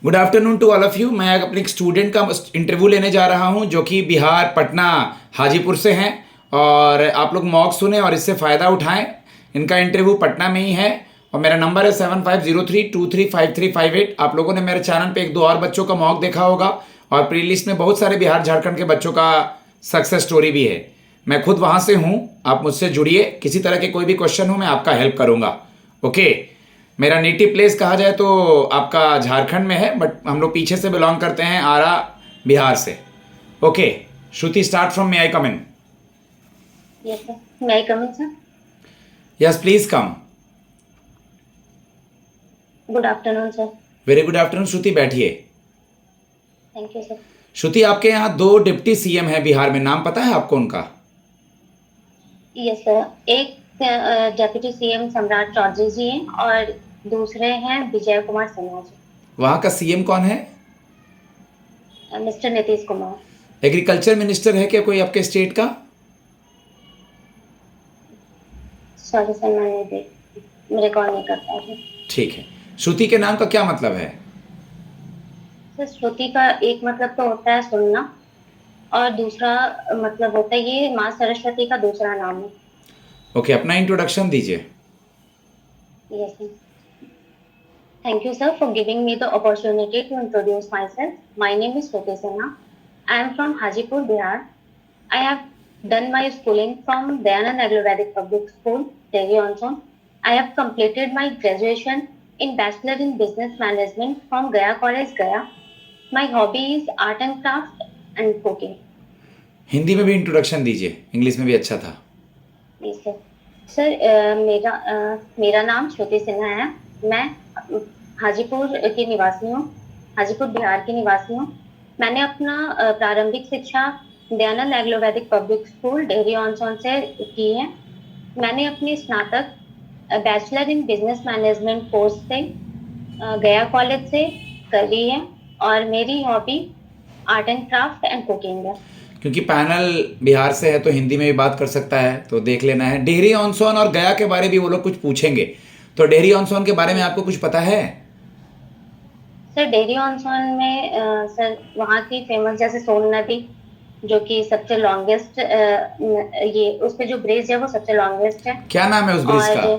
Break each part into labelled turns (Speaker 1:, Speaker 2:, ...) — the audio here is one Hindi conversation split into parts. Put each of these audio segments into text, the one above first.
Speaker 1: Good afternoon to all of you. मैं अपने एक स्टूडेंट का इंटरव्यू लेने जा रहा हूं जो कि बिहार पटना हाजीपुर से हैं। और आप लोग मॉक सुने और इससे फ़ायदा उठाएं। इनका इंटरव्यू पटना में ही है और मेरा नंबर है 7503235358। आप लोगों ने मेरे चैनल पे एक दो और बच्चों का मॉक देखा होगा और प्ले लिस्ट में बहुत सारे बिहार झारखंड के बच्चों का सक्सेस स्टोरी भी है। मैं खुद वहाँ से हूँ। आप मुझसे जुड़िए, किसी तरह के कोई भी क्वेश्चन हो मैं आपका हेल्प करूँगा। ओके। मेरा नेटिव प्लेस कहा जाए तो आपका झारखंड में है, बट हम लोग पीछे से बिलोंग करते हैं आरा बिहार से। Okay Shruti, start from may I come in?
Speaker 2: Yes, sir. May I come in, sir?
Speaker 1: Yes please come.
Speaker 2: Good afternoon, sir.
Speaker 1: Very good afternoon Shruti, बैठिए।
Speaker 2: Thank you, sir.
Speaker 1: श्रुति, आपके यहाँ दो डिप्टी सीएम हैं बिहार में, नाम पता है आपको उनका?
Speaker 2: Yes, sir. एक डेप्यूटी सीएम सम्राट चौधरी जी हैं और दूसरे हैं विजय कुमार सिन्हा जी,
Speaker 1: वहाँ का सीएम कौन है?
Speaker 2: Mister Nitish Kumar.
Speaker 1: Agriculture minister है क्या कोई आपके स्टेट का?
Speaker 2: सॉरी सर, मेरे कॉल नहीं कर पा रही।
Speaker 1: ठीक है। श्रुति के नाम का क्या मतलब है?
Speaker 2: सर, श्रुति का एक मतलब तो होता है सुनना और दूसरा मतलब होता है ये माँ सरस्वती का दूसरा नाम है।
Speaker 1: ओके, अपना इंट्रोडक्शन दीजिए।
Speaker 2: Yes, sir. Thank you, sir, for giving me the opportunity to introduce myself. My name is Shruti Sinha. I am from Hajipur, Bihar. I have done my schooling from Dayanand Ayurvedic Public School, Delhi on. I have completed my graduation in Bachelor in Business Management from Gaya College, Gaya. My hobby is art and craft and cooking.
Speaker 1: Hindi में भी इंट्रोडक्शन दीजिए, इंग्लिश में भी अच्छा था।
Speaker 2: Yes, sir. सर मेरा नाम श्रुति सिन्हा है। मैं हाजीपुर की निवासी हूँ, हाजीपुर बिहार की निवासी हूँ। मैंने अपना प्रारंभिक शिक्षा दयानंद एग्लो वैदिक पब्लिक स्कूल डेहरी ऑन सोन से की है। मैंने अपनी स्नातक bachelor in business management course से गया कॉलेज से कर ली है और मेरी hobby art and craft and cooking है।
Speaker 1: क्योंकि पैनल बिहार से है तो हिंदी में भी बात कर सकता है, तो देख लेना है। डेहरी ऑन सोन और गया के बारे में भी वो लोग कुछ पूछेंगे, तो डेहरी ऑन सोन के बारे में आपको कुछ पता है?
Speaker 2: सर, डेहरी ऑन सोन में सर वहाँ की फेमस जैसे सोन नदी जो कि सबसे लॉन्गेस्ट, ये उस पे जो ब्रिज है वो सबसे लॉन्गेस्ट है।
Speaker 1: क्या नाम है उस ब्रिज का?
Speaker 2: और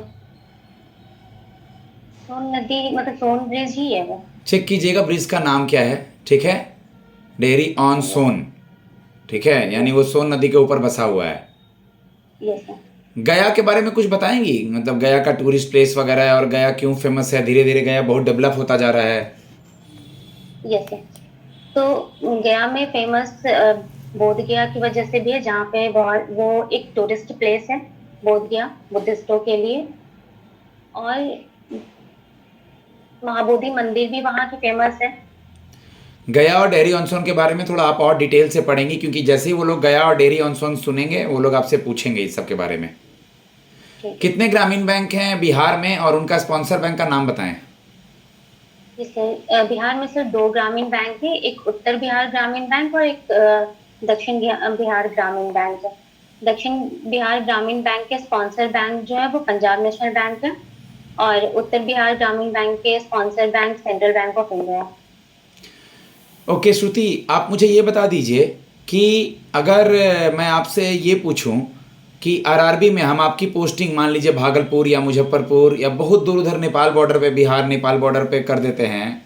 Speaker 2: सोन नदी मतलब सोन ब्रिज ही है वो।
Speaker 1: चेक कीजिएगा ब्रिज का नाम क्या है, ठीक है? डेहरी ऑन सोन, ठीक है, यानी वो सोन नदी के ऊपर बसा हुआ है।
Speaker 2: Yes sir.
Speaker 1: गया के बारे में कुछ बताएंगी, मतलब गया का टूरिस्ट प्लेस वगैरह है और गया क्यों फेमस है? धीरे धीरे गया बहुत डेवलप होता जा रहा है।
Speaker 2: Yes sir. तो गया में फेमस बोध गया की वजह से भी है, जहाँ पे वो एक टूरिस्ट प्लेस है बोध गया बुद्धिस्टों के लिए। और महाबोधि मंदिर भी वहाँ की फेमस है।
Speaker 1: गया और डेहरी ऑन सोन के बारे में थोड़ा आप और डिटेल से पढ़ेंगी, क्योंकि जैसे ही वो लोग गया और डेहरी ऑन सोन सुनेंगे वो लोग आपसे पूछेंगे इस सब के बारे में। कितने ग्रामीण बैंक हैं बिहार में और उनका स्पॉन्सर बैंक का नाम बताएं।
Speaker 2: जी सर, बिहार में सर 2 ग्रामीण बैंक है, एक उत्तर बिहार ग्रामीण बैंक और एक दक्षिण बिहार ग्रामीण बैंक है। दक्षिण बिहार ग्रामीण बैंक के स्पॉन्सर बैंक जो है वो पंजाब नेशनल बैंक है और उत्तर बिहार ग्रामीण बैंक के sponsor bank central bank of India है।
Speaker 1: ओके श्रुति, आप मुझे ये बता दीजिए कि अगर मैं आपसे ये पूछूं कि आरआरबी में हम आपकी पोस्टिंग मान लीजिए भागलपुर या मुजफ्फरपुर या बहुत दूर उधर नेपाल बॉर्डर पे, बिहार नेपाल बॉर्डर पे कर देते हैं,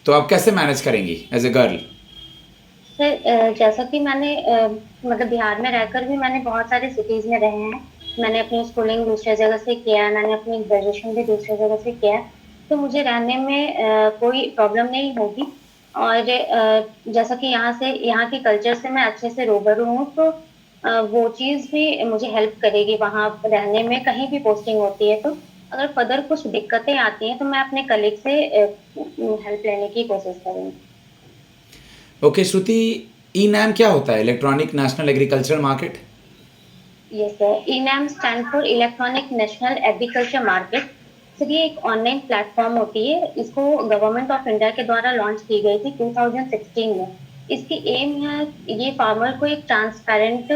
Speaker 1: तो आप कैसे मैनेज करेंगी एज ए गर्ल?
Speaker 2: सर, जैसा कि मैंने मतलब बिहार में रहकर भी मैंने बहुत सारे सिटीज़ में रहे हैं। मैंने अपनी स्कूलिंग दूसरी जगह से किया है, मैंने अपनी ग्रेजुएशन भी दूसरी जगह से किया है, तो मुझे रहने में कोई प्रॉब्लम नहीं होगी। और जैसा कि यहाँ की कल्चर से मैं अच्छे से रूबरू हूँ, तो वो चीज़ भी मुझे हेल्प करेगी वहाँ रहने में, कहीं भी पोस्टिंग होती है तो। अगर फर्दर कुछ दिक्कतें आती हैं तो मैं अपने कलीग से हेल्प लेने की कोशिश करूँगी।
Speaker 1: ओके श्रुति, ई नैम क्या होता है? Electronic national agricultural market.
Speaker 2: Yes sir, eNAM stand for electronic national agriculture market. Sir, ये एक ऑनलाइन प्लेटफॉर्म होती है, इसको गवर्नमेंट ऑफ इंडिया के द्वारा लॉन्च की गई थी 2016 में। इसकी एम है ये फार्मर को एक ट्रांसपेरेंट,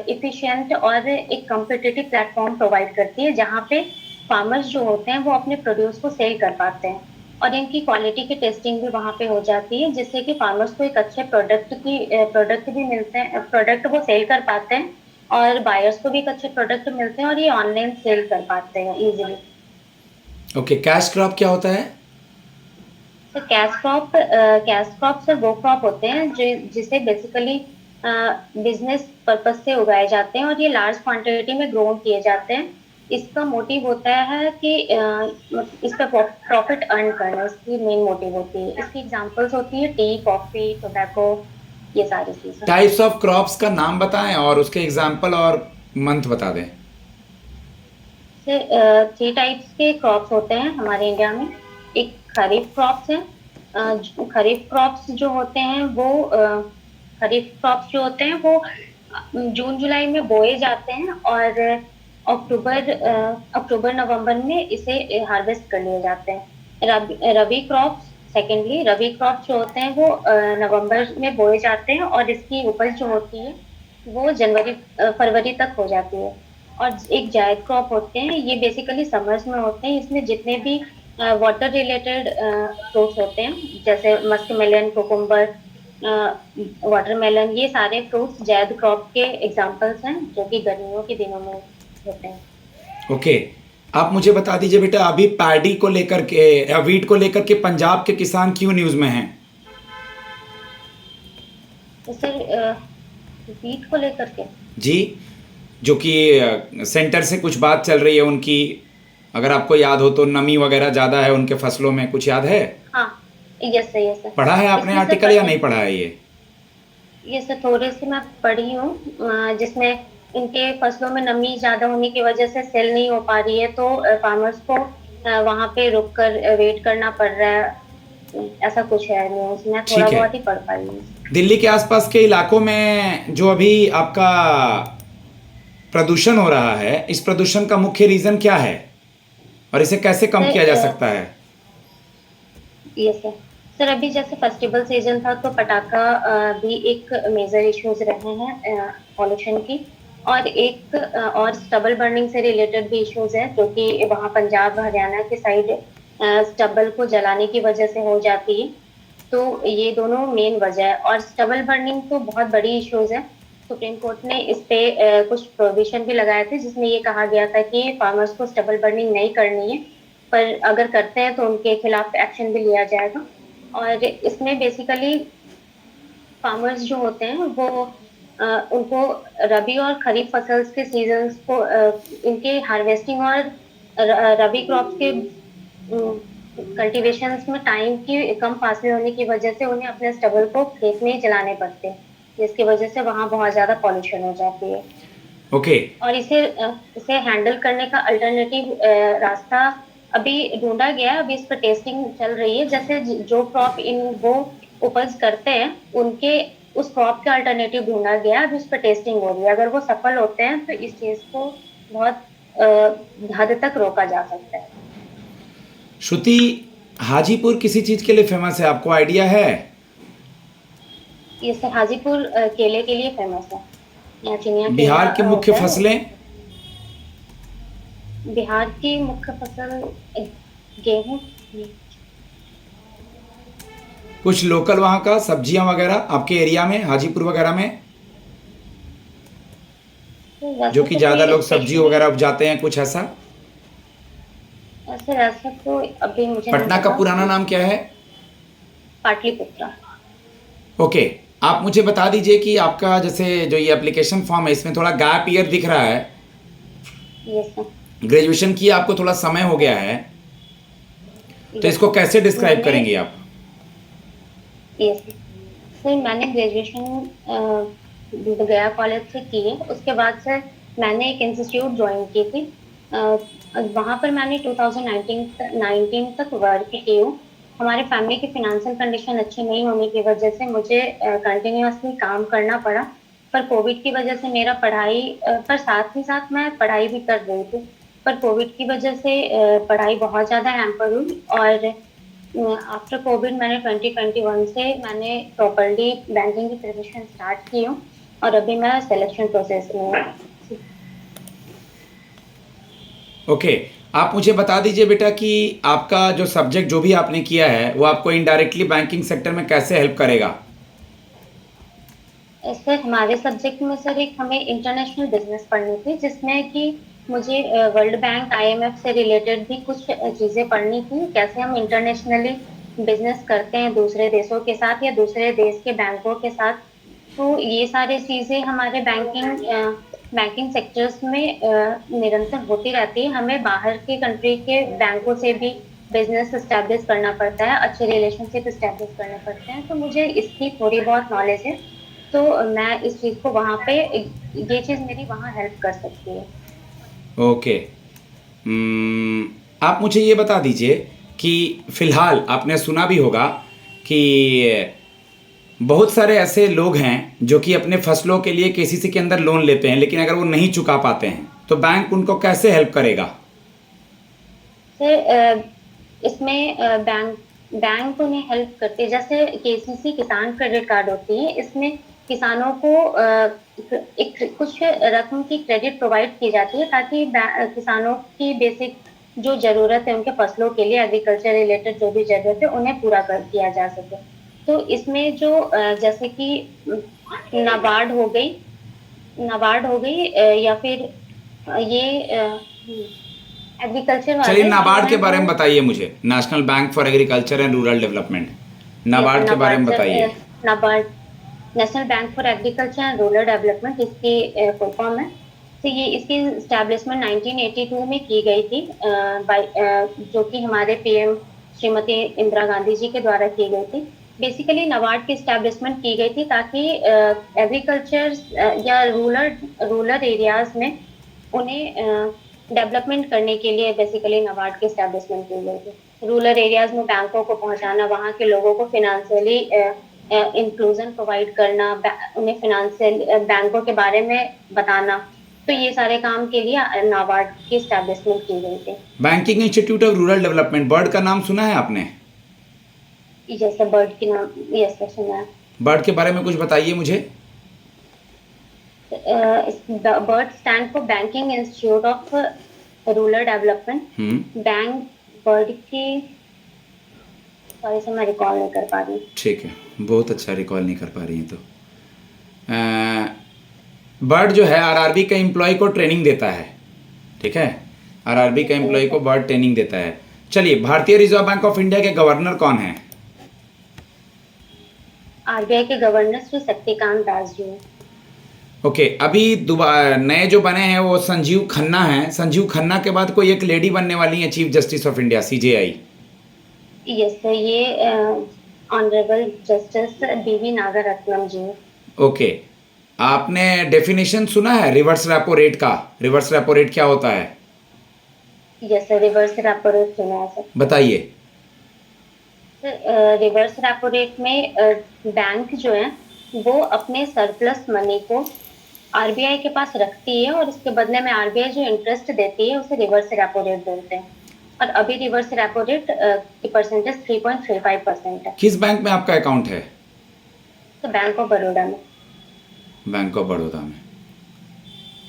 Speaker 2: इफिशिएंट और एक कम्पिटिटिव प्लेटफॉर्म प्रोवाइड करती है, जहाँ पे फार्मर्स जो होते हैं वो अपने प्रोड्यूस को सेल कर पाते हैं। और इनकी क्वालिटी की टेस्टिंग भी वहाँ पे हो जाती है, जिससे कि फार्मर्स को एक अच्छे प्रोडक्ट भी मिलते हैं, प्रोडक्ट वो सेल कर पाते हैं और बायर्स को भी एक अच्छे प्रोडक्ट मिलते हैं और ये ऑनलाइन सेल कर पाते हैं इजीली।
Speaker 1: ओके, कैश क्रॉप क्या होता है?
Speaker 2: तो कैश क्रॉप सर वो क्रॉप होते हैं जो जिसे बेसिकली बिजनेस पर्पज से उगाए जाते हैं और ये लार्ज क्वांटिटी में ग्रो किए जाते हैं। इसका मोटिव होता है कि इस पे प्रॉफिट अर्न करना, इसकी मेन मोटिव होती है। इसकी एग्जांपल्स होती है टी, कॉफी, टोबैको, ये सारी चीजें।
Speaker 1: टाइप्स ऑफ क्रॉप्स का नाम बताएं और उसके एग्जाम्पल और मंथ बता दें।
Speaker 2: थ्री टाइप्स के क्रॉप्स होते हैं हमारे इंडिया में। एक खरीफ क्रॉप्स है। खरीफ क्रॉप्स जो होते हैं वो खरीफ क्रॉप्स जो होते हैं वो जून जुलाई में बोए जाते हैं और अक्टूबर नवंबर में इसे हार्वेस्ट कर लिए जाते हैं। रबी क्रॉप्स सेकेंडली, रबी क्रॉप्स जो होते हैं वो नवंबर में बोए जाते हैं और इसकी उपज जो होती है वो फरवरी तक हो जाती है। और एक जायद क्रॉप होते हैं, ये बेसिकली समर्स में होते हैं। इसमें जितने भी वाटर रिलेटेड फ्रूट्स होते हैं जैसे मस्क मेलन, कोकुम्बर, वाटरमेलन, ये सारे फ्रूट्स जायद क्रॉप के एग्जांपल्स हैं जो कि गर्मियों के दिनों में होते हैं।
Speaker 1: ओके, आप मुझे बता दीजिए बेटा, अभी पैडी को लेकर के या वीट को लेकर के पंजाब के किसान क्यों न्यूज़ में हैं?
Speaker 2: तो सर वीट को लेकर के
Speaker 1: जी, जो कि सेंटर से कुछ बात चल रही है उनकी, अगर आपको याद हो तो नमी वगैरह ज़्यादा है उनके फसलों में, कुछ याद है?
Speaker 2: हाँ, यस सर, यस सर।
Speaker 1: पढ़ा है आपने
Speaker 2: इसमें
Speaker 1: आर्टिकल या नहीं पढ़ा है
Speaker 2: ये सर थोड़े से मैं पढ़ी हूँ, जिसमें इनके फसलों में नमी ज्यादा होने की वजह से सेल नहीं हो पा रही है, तो फार्मर्स को वहां पे रुक कर वेट करना पड़ रहा है। ऐसा कुछ है न्यूज, मैं थोड़ा
Speaker 1: ठीक है।
Speaker 2: बहुत ही पढ़ पाई हूँ।
Speaker 1: दिल्ली के आसपास के इलाकों में जो अभी आपका प्रदूषण हो रहा है, इस प्रदूषण का मुख्य रीजन क्या है और इसे कैसे कम किया जा सकता है?
Speaker 2: Yes sir. सर अभी जैसे फेस्टिवल सीजन था तो पटाखा भी एक मेजर इश्यूज रहे हैं पॉल्यूशन की। और एक और स्टबल बर्निंग से रिलेटेड भी इश्यूज है जो कि वहाँ पंजाब हरियाणा के साइड स्टबल को जलाने की वजह से हो जाती है। तो ये दोनों मेन वजह है और स्टबल बर्निंग तो बहुत बड़ी इश्यूज है। सुप्रीम कोर्ट ने इस पे कुछ प्रोविजन भी लगाए थे जिसमें ये कहा गया था कि फार्मर्स को स्टबल बर्निंग नहीं करनी है, पर अगर करते हैं तो उनके खिलाफ एक्शन भी लिया जाएगा। और इसमें बेसिकली फार्मर्स जो होते हैं वो उनको रबी और खरीफ फसल्स के सीजन्स को इनके हार्वेस्टिंग और रबी क्रॉप के कल्टीवेशंस में टाइम की कम फासले होने की वजह से उन्हें अपने स्टबल को खेत में ही चलाने पड़ते हैं, जिसकी वजह से वहाँ बहुत ज्यादा पॉल्यूशन हो जाती है।
Speaker 1: ओके,
Speaker 2: और इसे हैंडल करने का अल्टरनेटिव रास्ता अभी ढूंढा गया है। अभी इस पर टेस्टिंग चल रही है। जैसे जो क्रॉप वो उपज करते हैं उनके उस क्रॉप का अल्टरनेटिव ढूंढा गया है। अभी उस पर टेस्टिंग हो रही है। अगर वो सफल होते हैं तो इस चीज को बहुत हद तक रोका जा सकता है।
Speaker 1: श्रुति, हाजीपुर किसी चीज के लिए फेमस है, आपको आइडिया है?
Speaker 2: ये सर हाजीपुर केले के लिए फेमस है। यहाँ चिनिया
Speaker 1: बिहार
Speaker 2: केला
Speaker 1: की मुख्य
Speaker 2: होता है।
Speaker 1: फसलें?
Speaker 2: बिहार की मुख्य फसल गेहूं।
Speaker 1: कुछ लोकल वहाँ का सब्जियां वगैरह आपके एरिया में, हाजीपुर वगैरह में, जो कि ज़्यादा लोग सब्जी वगैरह उपजाते हैं, कुछ ऐसा?
Speaker 2: ऐसा तो अभी मुझे नहीं
Speaker 1: पटना का
Speaker 2: पता।
Speaker 1: पुराना नाम क्या है?
Speaker 2: पाटलिपुत्रा।
Speaker 1: ओके, आप मुझे बता दीजिए कि आपका जैसे जो ये एप्लीकेशन फॉर्म है इसमें थोड़ा गैप ईयर दिख रहा है।
Speaker 2: Yes sir.
Speaker 1: ग्रेजुएशन किए आपको थोड़ा समय हो गया है, तो इसको कैसे डिस्क्राइब करेंगे आप?
Speaker 2: यस सर, मैंने ग्रेजुएशन गया कॉलेज से की है। उसके बाद से मैंने एक इंस्टीट्यूट ज्वाइन की थी। वहाँ पर मैंने 2019 तक वर्क की हूँ। हमारे फैमिली की फिनेंशियल कंडीशन अच्छी नहीं होने की वजह से मुझे कंटिन्यूअसली काम करना पड़ा। पर कोविड की वजह से मेरा पढ़ाई पर साथ ही साथ मैं पढ़ाई भी कर रही थी। पर कोविड की वजह से पढ़ाई बहुत ज़्यादा हैम्पर हुई और आफ्टर कोविड मैंने 2021 से मैंने प्रॉपर्ली बैंकिंग की प्रिपरेशन स्टार्ट की हूँ और अभी मैं सिलेक्शन प्रोसेस में हूँ।
Speaker 1: ओके, आप मुझे बता दीजिए बेटा कि आपका जो सब्जेक्ट जो भी आपने किया है वो आपको इनडायरेक्टली बैंकिंग सेक्टर में कैसे हेल्प करेगा।
Speaker 2: सर हमारे सब्जेक्ट में सर एक हमें इंटरनेशनल बिजनेस पढ़नी थी, जिसमें कि मुझे वर्ल्ड बैंक आईएमएफ से रिलेटेड भी कुछ चीज़ें पढ़नी थी, कैसे हम इंटरनेशनली बिजनेस करते हैं दूसरे देशों के साथ या दूसरे देश के बैंकों के साथ। तो ये सारी चीज़ें हमारे बैंकिंग सेक्टर्स में निरंतर होती रहती है। हमें बाहर के कंट्री के बैंकों से भी बिजनेस एस्टैब्लिश करना पड़ता है, अच्छे रिलेशनशिप एस्टैब्लिश करने पड़ते हैं। तो मुझे इसकी थोड़ी बहुत नॉलेज है, तो मैं इस चीज़ को वहाँ पे ये चीज़ मेरी वहाँ हेल्प कर सकती है।
Speaker 1: ओके। आप मुझे ये बता दीजिए कि फ़िलहाल आपने सुना भी होगा कि बहुत सारे ऐसे लोग हैं जो कि अपने फसलों के लिए केसीसी के अंदर लोन लेते हैं, लेकिन अगर वो नहीं चुका पाते हैं तो बैंक उनको कैसे हेल्प करेगा।
Speaker 2: सर इसमें बैंक उन्हें हेल्प करते हैं, जैसे केसीसी किसान क्रेडिट कार्ड होती है, इसमें किसानों को एक कुछ रकम की क्रेडिट प्रोवाइड की जाती है, ताकि किसानों की बेसिक जो ज़रूरत है उनके फसलों के लिए, एग्रीकल्चर रिलेटेड जो भी ज़रूरत है उन्हें पूरा कर किया जा सके। तो इसमें जो जैसे कि नाबार्ड हो गई या फिर ये एग्रीकल्चर
Speaker 1: चलिए
Speaker 2: वाले जो
Speaker 1: नाबार्ड के
Speaker 2: हैं
Speaker 1: बारे में
Speaker 2: वो
Speaker 1: बताइए मुझे, national bank for agriculture and rural development, NABARD के बारे में
Speaker 2: नाबार्ड
Speaker 1: बताइए।
Speaker 2: Sir, NABARD national bank for agriculture and rural development इसकी फुल फॉर्म है। तो ये इसकी स्टैब्लिशमेंट 1982 में की गई थी, जो कि हमारे पीएम श्रीमती इंदिरा गांधी जी के द्वारा की गई थी। बेसिकली नाबार्ड की स्टैब्लिशमेंट की गई थी ताकि एग्रीकल्चर या रूरल एरियाज में उन्हें डेवलपमेंट करने के लिए बेसिकली नाबार्ड की स्टैब्लिशमेंट की गई थी। रूरल एरियाज में बैंकों को पहुंचाना, वहाँ के लोगों को फिनेंशियली इंक्लूजन प्रोवाइड करना, उन्हें फिनेंशियल बैंकों के बारे में बताना, तो ये सारे काम के लिए नाबार्ड की स्टैब्लिशमेंट की गई थी।
Speaker 1: Banking institute of rural development, bird का नाम सुना है आपने।
Speaker 2: जैसे बर्ड की नाम, यस सर सुना है।
Speaker 1: बर्ड के बारे में कुछ बताइए मुझे।
Speaker 2: Bird stand for banking institute of rural development. Bank bird की, सॉरी सर मैं रिकॉल नहीं कर पा रही।
Speaker 1: ठीक है, बहुत अच्छा रिकॉल नहीं कर पा रही हैं तो बर्ड जो है आरआरबी का एम्प्लॉय को ट्रेनिंग देता है, ठीक है, आरआरबी का एम्प्लॉय को बर्ड ट्रेनिंग देता है। चलिए, भारतीय रिजर्व बैंक ऑफ इंडिया के गवर्नर कौन है।
Speaker 2: आरबीआई के गवर्नर श्री शक्तिकांत दास जी हैं।
Speaker 1: ओके, अभी नए जो बने हैं वो संजीव खन्ना हैं। संजीव खन्ना के बाद कोई एक लेडी बनने वाली है chief justice of India, CJI.
Speaker 2: Yes sir, ये ऑनरेबल जस्टिस बीवी नागरत्नम जी।
Speaker 1: ओके, आपने डेफिनेशन सुना है रिवर्स रेपो रेट का। रिवर्स रेपो रेट क्या होता है।
Speaker 2: Yes sir, reverse repo rate सुना है सर।
Speaker 1: बताइए।
Speaker 2: सर रिवर्स रेपो रेट में बैंक जो है वो अपने सरप्लस मनी को आरबीआई के पास रखती है, और इसके बदले में आरबीआई जो इंटरेस्ट देती है उसे रिवर्स रेपो रेट बोलते हैं। और अभी रिवर्स रेपो रेट की परसेंटेज 3.35% है।
Speaker 1: किस बैंक में आपका अकाउंट है।
Speaker 2: तो बैंक ऑफ बड़ौदा में।
Speaker 1: बैंक ऑफ बड़ौदा में,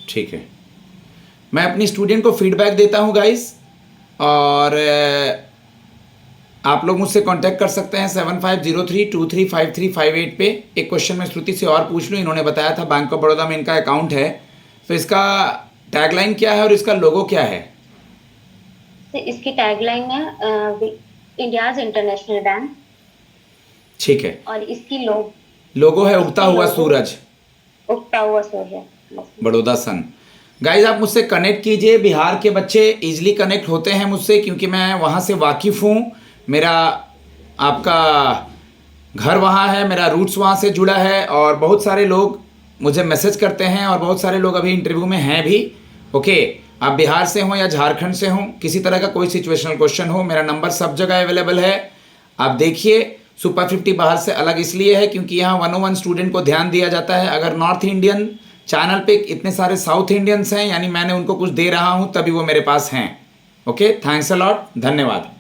Speaker 1: ठीक है। मैं अपनी स्टूडेंट को फीडबैक देता हूँ गाइस, और आप लोग मुझसे कांटेक्ट कर सकते हैं 7503235358 पे। एक क्वेश्चन मैं श्रुति से और पूछ लूँ। इन्होंने बताया था बैंक ऑफ बड़ौदा में इनका अकाउंट है, तो इसका टैगलाइन क्या है और इसका लोगो क्या है।
Speaker 2: तो इसकी टैगलाइन है इंडियाज इंटरनेशनल बैंक,
Speaker 1: ठीक है,
Speaker 2: और इसकी
Speaker 1: लोगो है उगता हुआ सूरज,
Speaker 2: उगता हुआ सूरज,
Speaker 1: बड़ौदा सन। गाइज आप मुझसे कनेक्ट कीजिए। बिहार के बच्चे इजीली कनेक्ट होते हैं मुझसे, क्योंकि मैं वहाँ से वाकिफ़ हूँ। मेरा आपका घर वहाँ है, मेरा रूट्स वहाँ से जुड़ा है, और बहुत सारे लोग मुझे मैसेज करते हैं, और बहुत सारे लोग अभी इंटरव्यू में हैं भी। ओके, आप बिहार से हों या झारखंड से हों, किसी तरह का कोई सिचुएशनल क्वेश्चन हो, मेरा नंबर सब जगह अवेलेबल है। आप देखिए, सुपर 50 बाहर से अलग इसलिए है क्योंकि यहाँ 101 स्टूडेंट को ध्यान दिया जाता है। अगर नॉर्थ इंडियन चैनल पे इतने सारे साउथ इंडियंस हैं, यानी मैंने उनको कुछ दे रहा हूँ, तभी वो मेरे पास हैं। ओके, थैंक्स अ लॉट, धन्यवाद।